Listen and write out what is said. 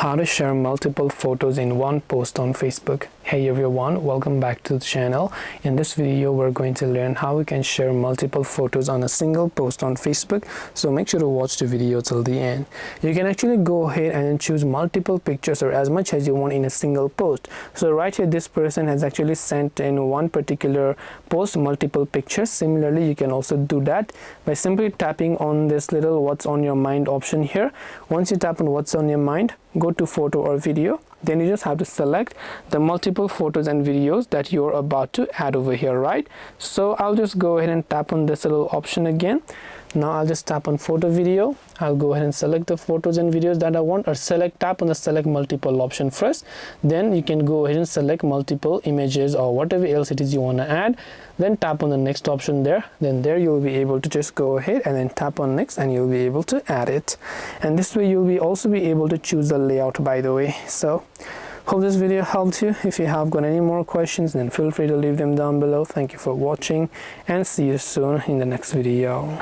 How to share multiple photos in one post on Facebook. Hey everyone, welcome back to the channel. In this video we're going to learn how we can share multiple photos on a single post on Facebook, so make sure to watch the video till the end. You can actually go ahead and choose multiple pictures or as much as you want in a single post. So right here this person has actually sent in one particular post multiple pictures. Similarly, you can also do that by simply tapping on this little what's on your mind option here. Once you tap on what's on your mind, go to photo or video, then you just have to select the multiple photos and videos that you're about to add over here, right? So I'll just go ahead and tap on this little option again. Now I'll just tap on photo video. I'll go ahead and select the photos and videos that I want, or tap on the select multiple option first. Then you can go ahead and select multiple images or whatever else it is you want to add. Then tap on the next option there. Then there you'll be able to just go ahead and then tap on next, and you'll be able to add it. And this way you'll also be able to choose the layout, by the way. So hope this video helped you. If you have got any more questions, then feel free to leave them down below. Thank you for watching and see you soon in the next video.